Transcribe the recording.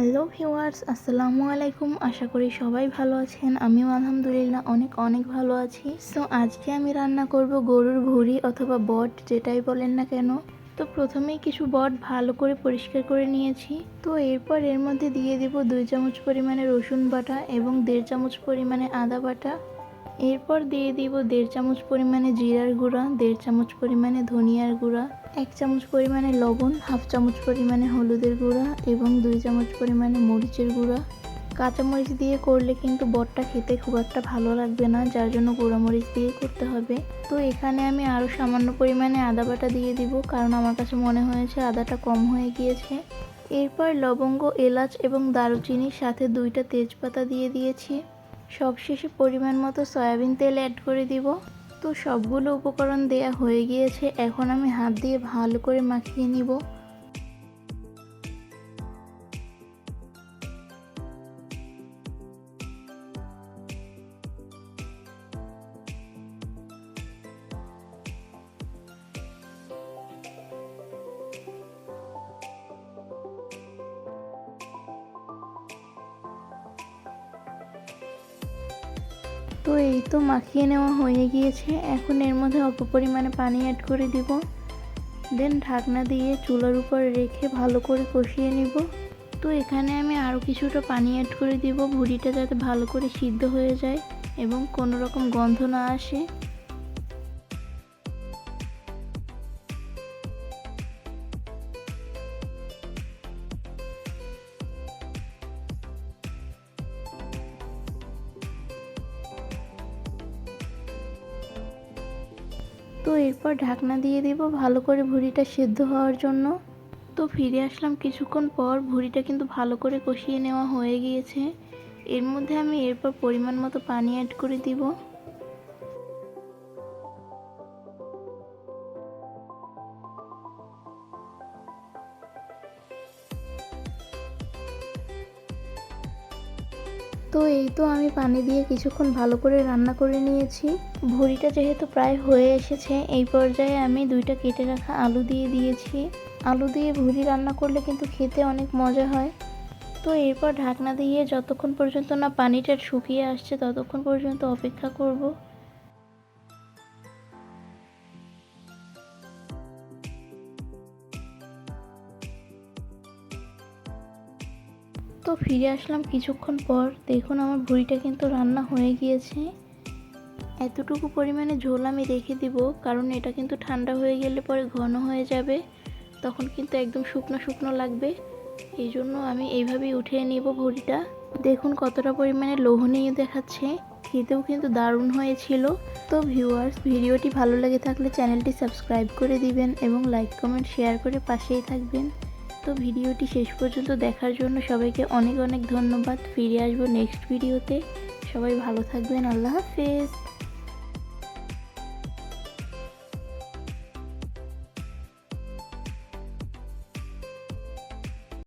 Hello viewers, আসসালামু আলাইকুম। আশা করি সবাই ভালো আছেন। আমিও আলহামদুলিল্লাহ অনেক অনেক ভালো আছি। সো আজকে আমি রান্না করব গরুর ভুঁড়ি অথবা বট, যেটাই বলেন না কেন। তো প্রথমেই কিছু বট ভালো করে পরিষ্কার করে নিয়েছি। তো এরপর এর মধ্যে দিয়ে দেব 2 চামচ পরিমাণে রসুন বাটা এবং 1.5 চামচ পরিমাণে আদা বাটা। এরপর দিয়ে দিব 1.5 চামচ পরিমাণে জিরার গুঁড়া, 1.5 চামচ পরিমাণে ধনিয়ার গুঁড়া, 1 চামচ পরিমাণে লবণ, 1/2 চামচ পরিমাণে হলুদের গুঁড়া এবং 2 চামচ পরিমাণে মরিচের গুঁড়া। কাঁচামরিচ দিয়ে করলে কিন্তু বটটা খেতে খুব একটা ভালো লাগবে না, যার জন্য গুঁড়ামরিচ দিয়ে করতে হবে। তো এখানে আমি আরও সামান্য পরিমাণে আদা বাটা দিয়ে দিব, কারণ আমার কাছে মনে হয়েছে আদাটা কম হয়ে গিয়েছে। এরপর লবঙ্গ, এলাচ এবং দারুচিনির সাথে 2টা তেজপাতা দিয়ে দিয়েছি। সবশেষে পরিমাণ মতো সয়াবিন তেল অ্যাড করে দিব। তো সবগুলো উপকরণ দেয়া হয়ে গিয়েছে, এখন আমি হাত দিয়ে ভালো করে মাখিয়ে নিব। তো এই তো মাখিয়ে নেওয়া হয়ে গিয়েছে। এখন এর মধ্যে অল্প পরিমাণে পানি অ্যাড করে দিব। দেন ঢাকনা দিয়ে চুলার উপর রেখে ভালো করে কষিয়ে নিব। তো এখানে আমি আরও কিছুটা পানি অ্যাড করে দিব, ভুঁড়িটা যাতে ভালো করে সিদ্ধ হয়ে যায় এবং কোনো রকম গন্ধ না আসে। তো এরপর ঢাকনা দিয়ে দিব ভালো করে ভুঁড়িটা সিদ্ধ হওয়ার জন্য। তো ফিরে আসলাম কিছুক্ষণ পর, ভুঁড়িটা কিন্তু ভালো করে কষিয়ে নেওয়া হয়ে গিয়েছে। এর মধ্যে আমি এরপর পরিমাণ মতো পানি অ্যাড করে দিব। তো এই তো আমি পানি দিয়ে কিছুক্ষণ ভালো করে রান্না করে নিয়েছি। ভুঁড়িটা যেহেতু প্রায় হয়ে এসেছে, এই পর্যায়ে আমি 2টা কেটে রাখা আলু দিয়ে দিয়েছি। আলু দিয়ে ভুঁড়ি রান্না করলে কিন্তু খেতে অনেক মজা হয়। তো এরপর ঢাকনা দিয়ে যতক্ষণ পর্যন্ত না পানিটা শুকিয়ে আসছে ততক্ষণ পর্যন্ত অপেক্ষা করব। তো ফিরে আসলাম কিছুক্ষণ পর, দেখুন আমার ভুঁড়িটা কিন্তু রান্না হয়ে গিয়েছে। এতটুকু পরিমাণে ঝোল আমি রেখে দিব, কারণ এটা কিন্তু ঠান্ডা হয়ে গেলে পরে ঘন হয়ে যাবে, তখন কিন্তু একদম শুকনো শুকনো লাগবে। এই জন্য আমি এইভাবেই উঠিয়ে নিব ভুঁড়িটা। দেখুন কতটা পরিমাণে লোভনীয় দেখাচ্ছে, খেতেও কিন্তু দারুণ হয়েছিল। তো ভিউয়ার্স, ভিডিওটি ভালো লেগে থাকলে চ্যানেলটি সাবস্ক্রাইব করে দিবেন এবং লাইক কমেন্ট শেয়ার করে পাশেই থাকবেন। তো ভিডিওটি শেষ পর্যন্ত দেখার জন্য সবাইকে অনেক অনেক ধন্যবাদ। ফিরে আসবো নেক্সট ভিডিওতে। সবাই ভালো থাকবেন। আল্লাহ হাফেজ।